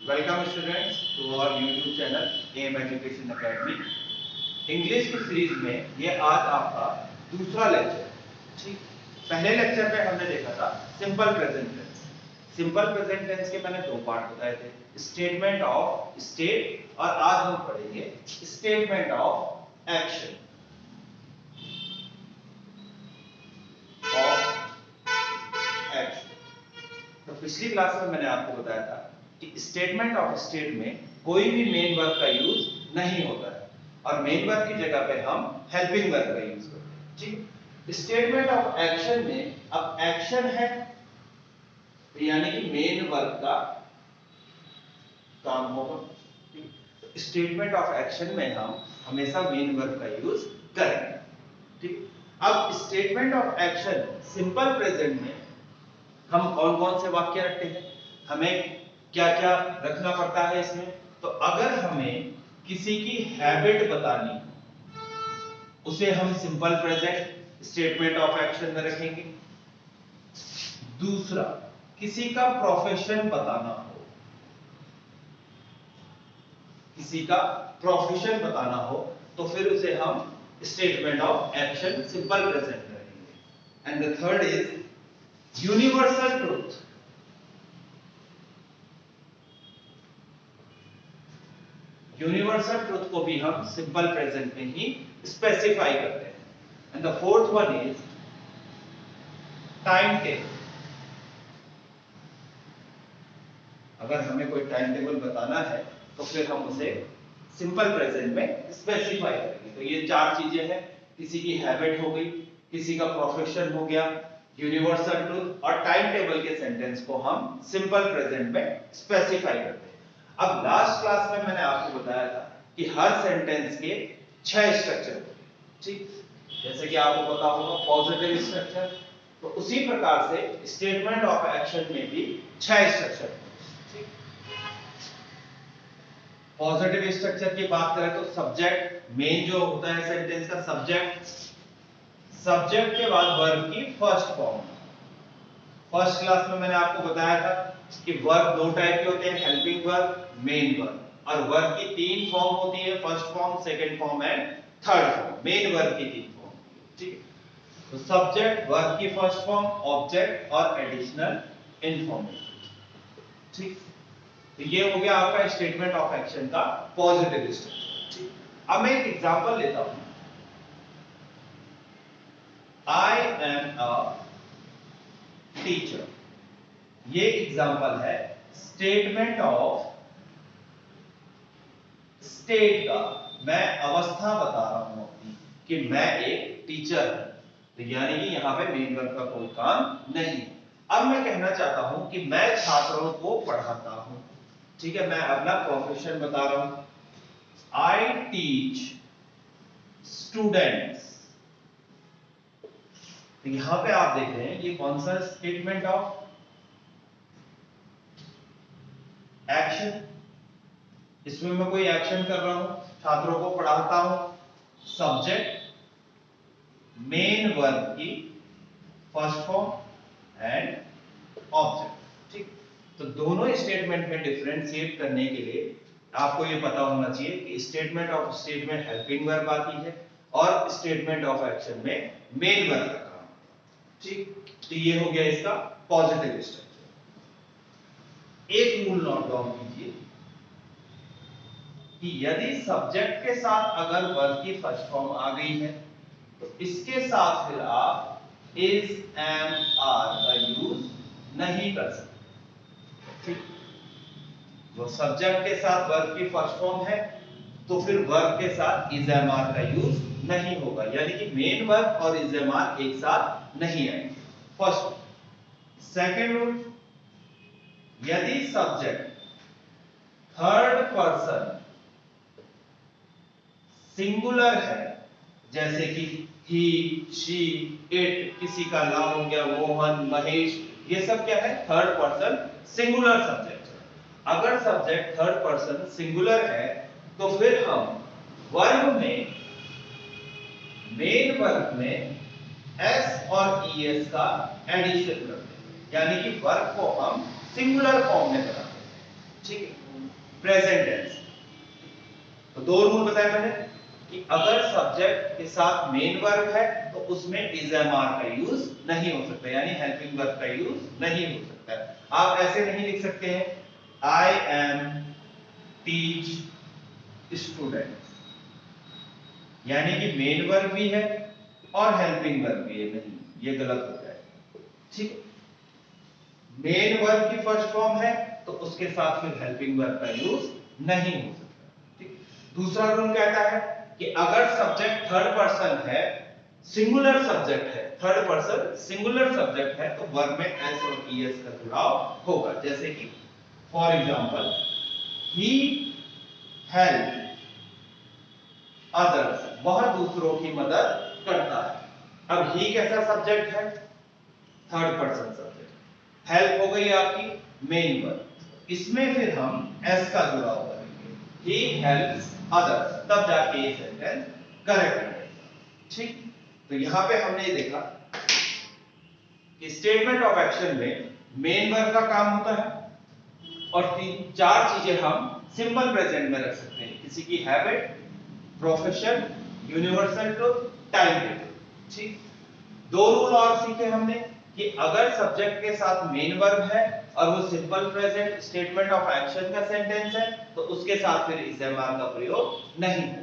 Welcome students to our YouTube channel M education academy. English की सीरीज में ये आज आपका दूसरा लेक्चर। ठीक, पहले लेक्चर में हमने देखा था simple present tense. Simple present tense के मैंने दो पार्ट बताए थे, स्टेटमेंट ऑफ स्टेट और आज हम पढ़ेंगे स्टेटमेंट ऑफ एक्शन। तो पिछली क्लास में मैंने आपको बताया था कि स्टेटमेंट ऑफ स्टेट में कोई भी मेन वर्ब का यूज नहीं होता है और मेन वर्ब की जगह पे हम हेल्पिंग वर्ब का यूज करते हैं। ठीक, स्टेटमेंट ऑफ एक्शन में अब एक्शन है यानी कि मेन वर्ब का काम होगा। स्टेटमेंट ऑफ एक्शन में हम हमेशा मेन वर्ब का यूज करेंगे। ठीक, अब statement of action simple present में हम कौन कौन से वाक्य रखते हैं, हमें क्या क्या रखना पड़ता है इसमें। तो अगर हमें किसी की हैबिट बतानी उसे हम simple present statement of action में रखेंगे। दूसरा, किसी का प्रोफेशन बताना हो, किसी का प्रोफेशन बताना हो तो फिर उसे हम statement of action simple present में रखेंगे। And the third is universal truth. Universal truth को भी हम सिंपल प्रेजेंट में ही स्पेसिफाई करते हैं। And the fourth one is time table. अगर हमें कोई टाइम टेबल बताना है तो फिर हम उसे सिंपल प्रेजेंट में स्पेसिफाई करेंगे। तो ये चार चीजें हैं, किसी की हैबिट हो गई, किसी का प्रोफेशन हो गया, यूनिवर्सल ट्रूथ और टाइम टेबल के सेंटेंस को हम सिंपल प्रेजेंट में स्पेसिफाई करते हैं। अब लास्ट क्लास में मैंने आपको बताया था कि हर सेंटेंस के 6 स्ट्रक्चर होते हैं। ठीक, जैसे कि आपको पता होगा पॉजिटिव स्ट्रक्चर, तो उसी प्रकार से स्टेटमेंट ऑफ एक्शन में भी 6 स्ट्रक्चर होते हैं। पॉजिटिव स्ट्रक्चर की बात करें तो सब्जेक्ट, मेन जो होता है सेंटेंस का सब्जेक्ट, सब्जेक्ट के बाद वर्ब की फर्स्ट फॉर्म। फर्स्ट क्लास में मैंने आपको बताया था कि वर्ब दो टाइप के होते हैं, हेल्पिंग वर्ब, मेन वर्ब। और वर्ब की 3 फॉर्म होती है, first form, second form and third form. Main verb की 3 फॉर्म। ठीक है, तो सब्जेक्ट, वर्ब की फर्स्ट फॉर्म, ऑब्जेक्ट और एडिशनल इंफॉर्मेशन। ठीक, तो ये हो गया आपका स्टेटमेंट ऑफ एक्शन का पॉजिटिव स्ट्रक्चर। अब मैं एक एग्जांपल लेता हूं। आई एम अ टीचर, ये एग्जांपल है स्टेटमेंट ऑफ स्टेट का। मैं अवस्था बता रहा हूं अपनी कि मैं एक टीचर हूं, तो यानी कि यहां पे मेन वर्ब का कोई काम नहीं। अब मैं कहना चाहता हूं कि मैं छात्रों को पढ़ाता हूं। ठीक है, मैं अपना प्रोफेशन बता रहा हूं, आई टीच स्टूडेंट्स। तो यहां पे आप देख रहे हैं ये कौन सा स्टेटमेंट ऑफ एक्शन, इसमें मैं कोई एक्शन कर रहा हूं, छात्रों को पढ़ाता हूं। सब्जेक्ट, मेन वर्ब की फर्स्ट फॉर्म एंड ऑब्जेक्ट। ठीक, तो दोनों स्टेटमेंट में डिफरेंशिएट करने के लिए आपको ये पता होना चाहिए कि स्टेटमेंट ऑफ स्टेट में हेल्पिंग वर्ब आती है और स्टेटमेंट ऑफ एक्शन में मेन वर्ब का काम। ठीक, तो ये हो गया इसका पॉजिटिव स्ट्रक्चर। एक रूल नोट डाउन कीजिए कि यदि सब्जेक्ट के साथ अगर वर्ब की फर्स्ट फॉर्म आ गई है तो इसके साथ फिर आप इज, एम, आर का यूज नहीं कर सकते। ठीक, वो सब्जेक्ट के साथ वर्ब की फर्स्ट फॉर्म है तो फिर वर्ब के साथ इज, एम, आर का यूज नहीं होगा, यानी कि मेन वर्ब और इज, एम, आर एक साथ नहीं आएंगे। फर्स्ट। सेकंड रूल, यदि सब्जेक्ट थर्ड पर्सन सिंगुलर है, जैसे कि ही, शी, इट, किसी का नाम हो गया मोहन, महेश, ये सब क्या है, थर्ड पर्सन सिंगुलर सब्जेक्ट है। अगर सब्जेक्ट थर्ड पर्सन सिंगुलर है तो फिर हम वर्ब में, मेन वर्ब में एस और ईएस का एडिशन करते हैं, यानी कि वर्ब को हम सिंगुलर फॉर्म में बनाते हैं। ठीक है, प्रेजेंट टेंस। तो दो रूल बताए मैंने कि अगर सब्जेक्ट के साथ मेन वर्ब है तो उसमें इज एम आर का यूज नहीं हो सकता, यानी हेल्पिंग वर्ब का यूज नहीं हो सकता है। आप ऐसे नहीं लिख सकते हैं आई एम टीच स्टूडेंट, यानी कि मेन वर्ब भी है और हेल्पिंग वर्ब भी है, नहीं, ये गलत हो जाएगा। ठीक, मेन वर्ब की फर्स्ट फॉर्म है तो उसके साथ फिर हेल्पिंग वर्ब का यूज नहीं हो सकता। ठीक, दूसरा रूल कहता है कि अगर सब्जेक्ट थर्ड पर्सन है, सिंगुलर सब्जेक्ट है, थर्ड पर्सन सिंगुलर सब्जेक्ट है, तो वर्ब में एस और ईएस का जुड़ाव होगा। जैसे कि for example he help others, वह दूसरों की मदद करता है। अब ही कैसा सब्जेक्ट है? Third person subject. हेल्प हो गई आपकी मेन वर्ब, इसमें फिर हम एस का जुड़ाव करेंगे, ही हेल्प्स अदर्स, तब जाके ये सेंटेंस करेक्ट बनेगा। ठीक, तो यहां पे हमने ये देखा कि स्टेटमेंट ऑफ एक्शन में मेन वर्ब का काम होता है और तीन चार चीजें हम सिंपल प्रेजेंट में रख सकते हैं, किसी की habit, profession, universal truth, time period. ठीक, दो रूल और सीखे हमने कि अगर सब्जेक्ट के साथ मेन वर्ब है और वो simple present statement of action का सेंटेंस है तो उसके साथ फिर इज एम आर का प्रयोग नहीं होगा।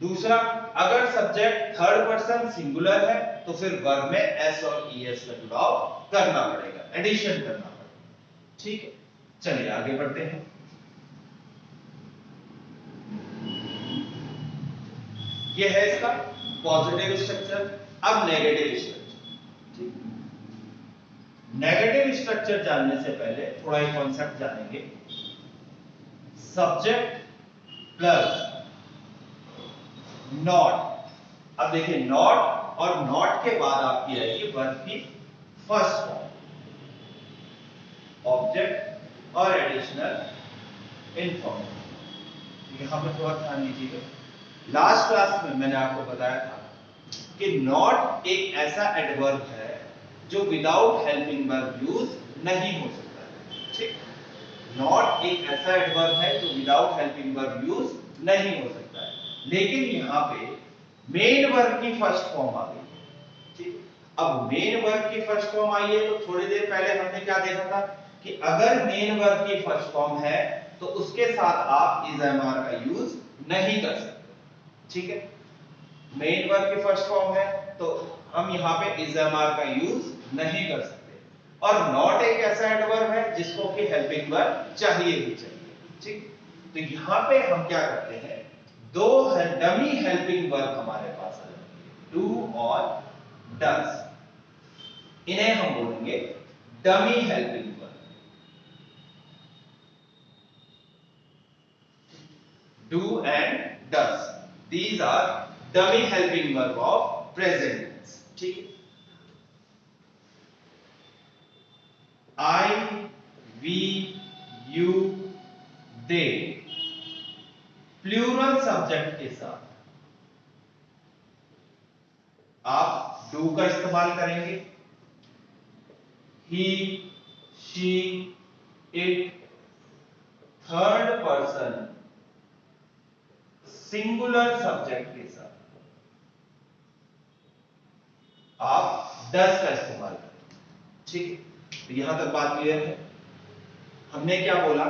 दूसरा, अगर सब्जेक्ट थर्ड पर्सन सिंगुलर है तो फिर वर्ब में एस और ईएस का जुड़ाव करना पड़ेगा, एडिशन करना पड़ेगा। ठीक है, चलिए आगे बढ़ते हैं। ये है इसका पॉजिटिव स्ट्रक्चर। अब नेगेटिव स्ट्रक्चर। ठीक, नेगेटिव स्ट्रक्चर जानने से पहले थोड़ा एक कॉन्सेप्ट जानेंगे। Subject plus not. अब देखिए नॉट और नॉट के बाद आपकी आएगी वर्ब की फर्स्ट फॉर्म, ऑब्जेक्ट और एडिशनल इंफॉर्मेशन। यहां पर थोड़ा ध्यान दीजिएगा, लास्ट क्लास में मैंने आपको बताया था कि नॉट एक ऐसा एडवर्ब है जो विदाउट हेल्पिंग वर्ब यूज नहीं हो सकता है। ठीक, नॉट एक ऐसा एडवर्ब है जो विदाउट हेल्पिंग वर्ब यूज नहीं हो सकता है, लेकिन यहां पे मेन वर्ब की फर्स्ट फॉर्म आ गई है। ठीक, अब मेन वर्ब की फर्स्ट फॉर्म आई है तो थोड़ी देर पहले हमने क्या देखा था कि अगर मेन वर्ब की फर्स्ट फॉर्म है तो उसके साथ आप इज एम आर का यूज नहीं कर सकते। ठीक है, मेन वर्ब की फर्स्ट फॉर्म है तो हम यहां पे इज एम आर का यूज नहीं कर सकते, और नॉट एक ऐसा एडवर्ब है जिसको कि हेल्पिंग वर्ब चाहिए ही चाहिए। ठीक, तो यहां पे हम क्या करते हैं, दो डमी हेल्पिंग वर्ब हमारे पास आ जाती है, डू और डज। इन्हें हम बोलेंगे dummy helping verb. Do and does, these are dummy helping verb of present tense। ठीक है, I, we, you, they plural subject के साथ आप डू का इस्तेमाल करेंगे। he, she, it third person singular subject के साथ आप डज का इस्तेमाल करेंगे। ठीक है, तो यहां तक बात क्लियर है। हमने क्या बोला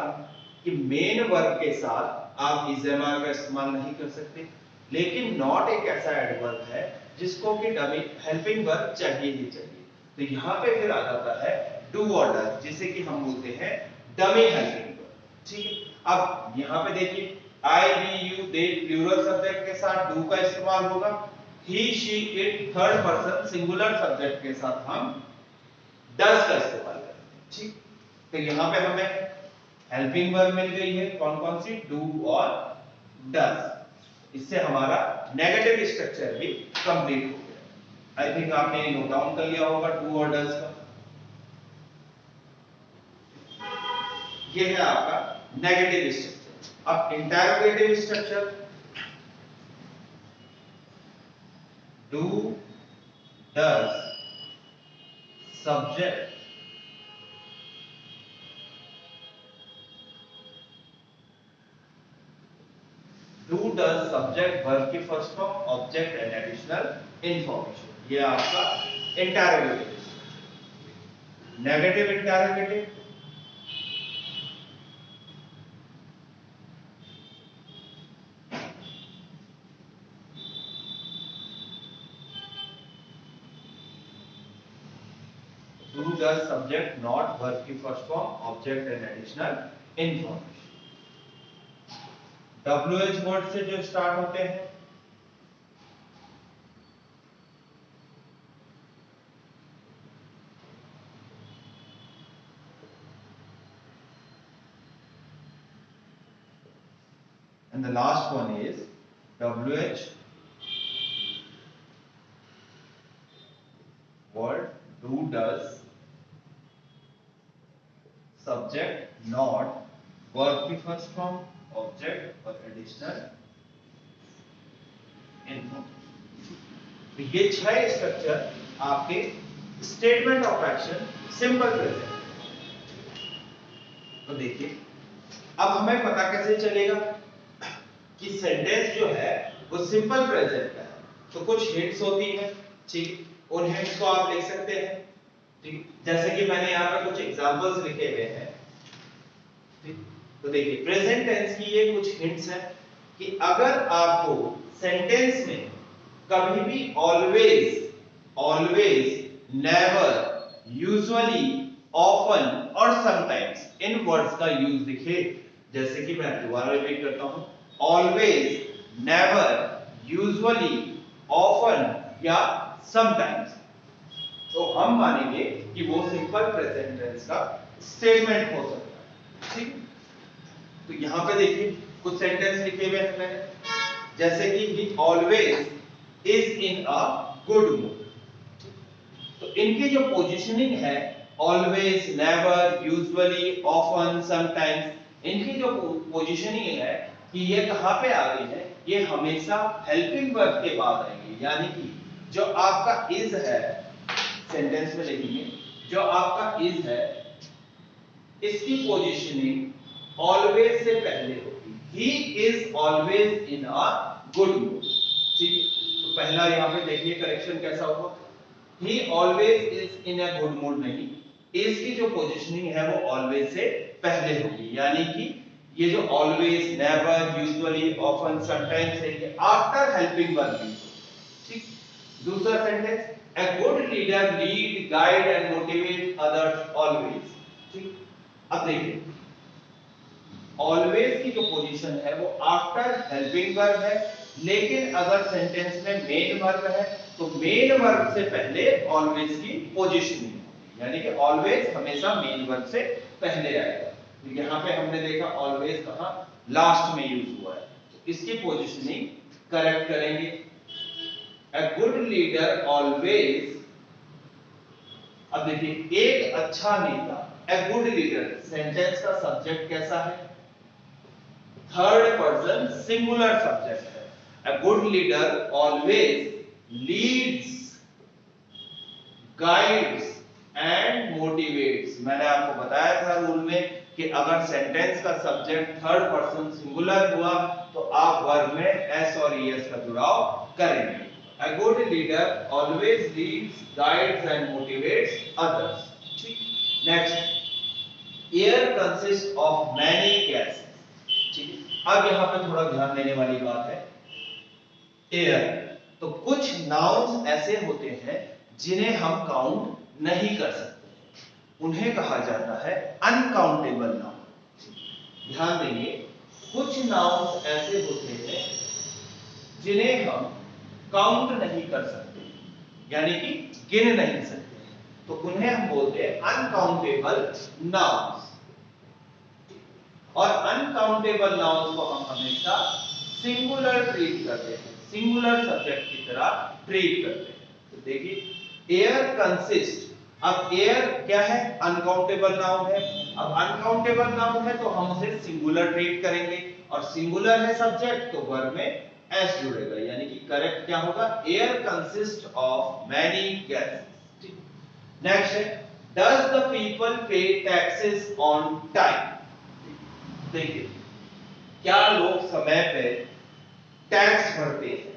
कि मेन वर्ब के साथ आप इज एम आर का इस्तेमाल नहीं कर सकते, लेकिन नॉट एक ऐसा एडवर्ब है जिसको कि डमी हेल्पिंग वर्ब चाहिए ही चाहिए, तो यहां पे फिर आ जाता है डू और डज, जिसे कि हम बोलते हैं डमी हेल्पिंग वर्ब। ठीक है, अब यहां पे देखिए I, we, you, they plural subject के साथ डू का इस्तेमाल होगा, he, she, it third person singular subject के साथ हम डज का इस्तेमाल करते हैं। ठीक, तो यहां पे हमें हेल्पिंग वर्ब मिल गई है, कौन कौन सी, डू और डज। इससे हमारा नेगेटिव स्ट्रक्चर भी कंप्लीट हो गया। आई थिंक आपने नोट डाउन कर लिया होगा डू और डज का। ये है आपका नेगेटिव स्ट्रक्चर। अब interrogative structure, do, does, subject, do does subject verb की first form object and additional information. ये आपका interrogative. Negative interrogative, do does subject not verb की first form object and additional information. WH word से जो start होते हैं, and the last one is WH word, do does subject not verb की first form object और additional information. तो ये 6 structure आपके statement of action simple present. तो देखिए अब हमें पता कैसे चलेगा कि सेंटेंस जो है वो सिंपल प्रेजेंट का है। तो कुछ हिंट्स होती हैं, ठीक, उन हिंट्स को आप लिख सकते हैं, ठीक, जैसे कि मैंने यहाँ पे कुछ एग्जांपल्स लिखे हुए हैं, ठीक। तो देखिए प्रेजेंट टेंस की ये कुछ हिंट्स हैं कि अगर आपको सेंटेंस में कभी भी always, always, never, usually, often और समटाइम्स इन वर्ड्स का यूज दिखे, जैसे कि मैं दोबारा रिपीट करता हूं, ऑलवेज, नेवर, यूजुअली, ऑफन या समटाइम्स, तो हम मानेंगे कि वो सिंपल प्रेजेंट टेंस का स्टेटमेंट हो सकता है, ठीक। तो यहां पे देखिए कुछ सेंटेंस लिखे हुए हैं मैंने, जैसे कि ही always is in a good mood. तो इनकी जो पोजीशनिंग है, always, never, usually, often, sometimes, इनकी जो पोजीशनिंग है कि ये कहां पे आ रही है, ये हमेशा हेल्पिंग वर्ब के बाद आएंगे। यानी कि जो आपका इज है, सेंटेंस में लिखेंगे जो आपका इज है, इसकी पोजीशनिंग ऑलवेज से पहले होगी। He is always in a good mood, ठीक है। तो पहला यहां पे देखिए करेक्शन कैसा होगा, ही always is in a good mood नहीं, इज की जो पोजीशनिंग है वो ऑलवेज से पहले होगी। यानी कि ये जो always, never, usually, often, sometimes है, ये आफ्टर हेल्पिंग वर्ब है, ठीक। दूसरा sentence, a good leader lead, guide and motivate others always, ठीक। अब देखिए ऑलवेज की जो पोजीशन है वो आफ्टर हेल्पिंग वर्ब है, लेकिन अगर सेंटेंस में मेन वर्ब है तो मेन वर्ब से पहले ऑलवेज की पोजीशनिंग होगी। यानी कि ऑलवेज हमेशा मेन वर्ब से पहले आएगा। तो यहां पे हमने देखा ऑलवेज कहां, लास्ट में यूज हुआ है, तो इसकी पोजीशनिंग करेक्ट करेंगे। A good leader always, अब देखिए एक अच्छा नेता, a good leader, सेंटेंस का सब्जेक्ट कैसा है, थर्ड पर्सन सिंगुलर सब्जेक्ट है। A good leader always leads, guides and motivates। मैंने आपको बताया था रूल में कि अगर सेंटेंस का सब्जेक्ट थर्ड पर्सन सिंगुलर हुआ तो आप वर्ब में s और es का जुड़ाव करेंगे। A good leader always leads, guides and motivates others, ठीक। Next, air consists of many gases, ठीक। अब यहाँ पे थोड़ा ध्यान देने वाली बात है, एयर, तो कुछ नाउन्स ऐसे होते हैं जिन्हें हम काउंट नहीं कर सकते, उन्हें कहा जाता है अनकाउंटेबल नाउन। ध्यान देंगे, कुछ नाउन्स ऐसे होते हैं जिन्हें हम काउंट नहीं कर सकते, यानी कि गिन नहीं सकते, तो उन्हें हम बोलते हैं अनकाउंटेबल नाउन्स। और अनकाउंटेबल नाउन्स को हम हमेशा सिंगुलर ट्रीट करते हैं, सिंगुलर सब्जेक्ट की तरह ट्रीट करते हैं। तो देखिए एयर कंसिस्ट, अब एयर क्या है, अनकाउंटेबल नाउन है। अब अनकाउंटेबल नाउन है तो हम उसे सिंगुलर ट्रीट करेंगे, और सिंगुलर है सब्जेक्ट तो वर्ब में एस जुड़ेगा। यानी कि करेक्ट क्या होगा, air consist of many gases. Next है, does the people pay taxes on time. देखिए क्या लोग समय पे टैक्स भरते हैं?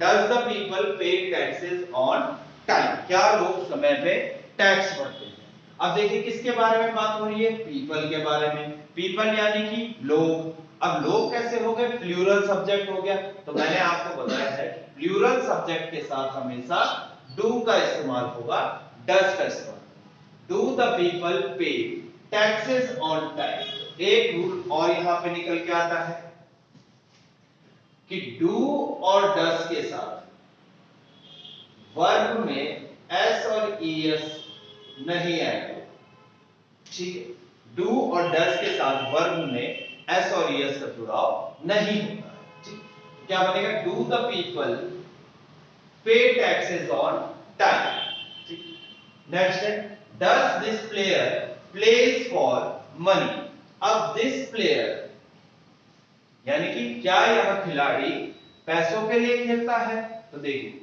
Does the people pay taxes on time? क्या लोग समय पे टैक्स भरते हैं? अब देखिए किसके बारे में बात हो रही है? पीपल के बारे में। पीपल यानी कि लोग। अब लोग कैसे हो गए? प्लूरल सब्जेक्ट हो गया। तो मैंने आपको बताया है कि प्लूरल सब्जेक्ट के साथ हमेशा डू का इस्तेमाल होगा, डज का इस्तेमाल। Do the people pay taxes on time. एक रूल और यहां पे निकल के आता है कि डू और डज के साथ वर्ब में एस और ईएस नहीं आएगा। ठीक है, डू और डज के साथ वर्ब में एस और ईएस का जुड़ाव नहीं होता है। ठीक, क्या बनेगा? Do the people pay taxes on time. ठीक, नेक्स्ट है does this player plays for money? अब दिस प्लेयर यानी कि क्या यह खिलाड़ी पैसों के लिए खेलता है? तो देखिए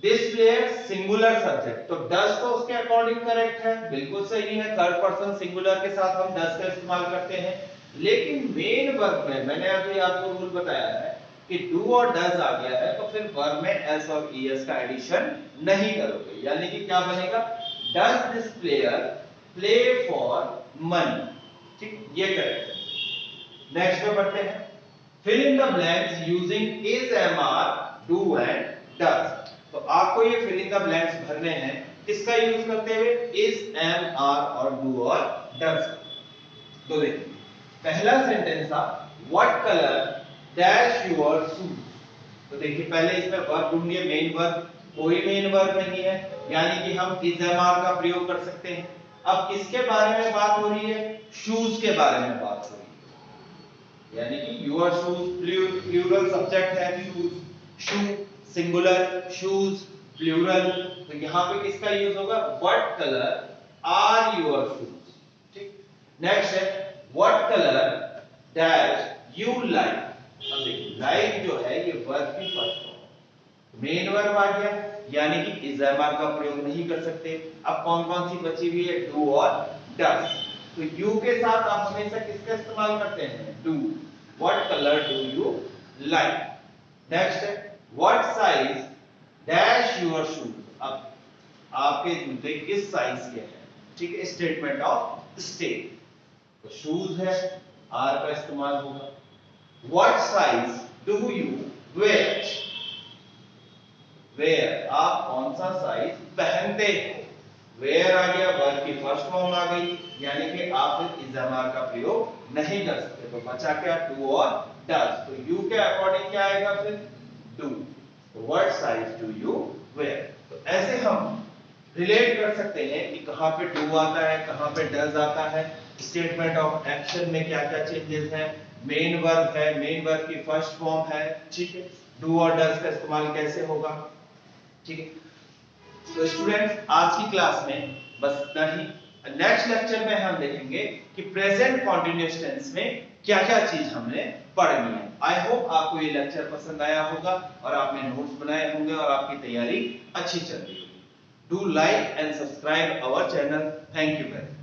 दिस प्लेयर सिंगुलर सब्जेक्ट, तो डज तो उसके अकॉर्डिंग करेक्ट है, बिल्कुल सही है। थर्ड पर्सन सिंगुलर के साथ हम डज का इस्तेमाल करते हैं। लेकिन मेन वर्ब में मैंने अभी आपको रूल बताया है कि डू और डज आ गया है तो फिर वर्ब में एस और ईएस का एडिशन नहीं करोगे, यानी कि क्या बनेगा? Does this player play for money? ठीक, ये करेक्ट है। नेक्स्ट पे बढ़ते हैं। Fill in the blanks using is, am are, do and does. तो आपको ये फिल इन द ब्लैंक्स भरने हैं किसका यूज करते हुए? इज, एम, आर और डू और डज। तो देखिए पहला सेंटेंस था what colour dash your shoes. तो देखिए पहले इसमें वर्ब ढूंढिए, मेन वर्ब। कोई मेन वर्ब नहीं है, यानी कि हम इज, एम, आर का प्रयोग कर सकते हैं। अब किसके बारे में बात हो रही है? शूज के बारे में बात हो रही है, यानी कि योर शूज प्लूरल सब्जेक्ट है। Shoes, shoe singular, shoes plural. तो यहां पे किसका यूज होगा? What colour are your shoes? ठीक, नेक्स्ट है what colour dash you like. अब देखिए लाइक जो है ये वर्ब की फर्स्ट फॉर्म, मेन वर्ब आ गया, यानी कि इज, एम, आर का प्रयोग नहीं कर सकते। अब कौन कौन सी बची हुई है? डू और डज। तो यू के साथ आप हमेशा किसका इस्तेमाल करते हैं? Do. What colour do you like? Next है what size dash your shoes? अब आपके जूते किस साइज के हैं? ठीक है, स्टेटमेंट ऑफ स्टेट। तो शूज है, आर का इस्तेमाल होगा। What size do you wear? Wear, आप कौन सा साइज पहनते हो? वेयर आ गया, वर्ब की फर्स्ट फॉर्म आ गई, यानी कि आप इज, एम, आर का प्रयोग नहीं कर सकते। तो बचा क्या? डू और डज। तो यू के अकॉर्डिंग क्या आएगा फिर? डू। तो what size do you wear? तो ऐसे हम रिलेट कर सकते हैं कि कहां पे डू आता है, कहां पे डज आता है, स्टेटमेंट ऑफ एक्शन में क्या क्या चेंजेस हैं, मेन वर्ब है, मेन वर्ब की फर्स्ट फॉर्म है। ठीक है, डू और डज का इस्तेमाल कैसे होगा? ठीक है, तो स्टूडेंट्स आज की क्लास में बस इतना ही। नेक्स्ट लेक्चर में हम देखेंगे कि प्रेजेंट कॉन्टिन्यूअस टेंस में क्या क्या चीज हमने पढ़नी है। आई होप आपको ये लेक्चर पसंद आया होगा और आपने नोट्स बनाए होंगे और आपकी तैयारी अच्छी चल रही होगी। Do like and subscribe our channel. Thank you very much.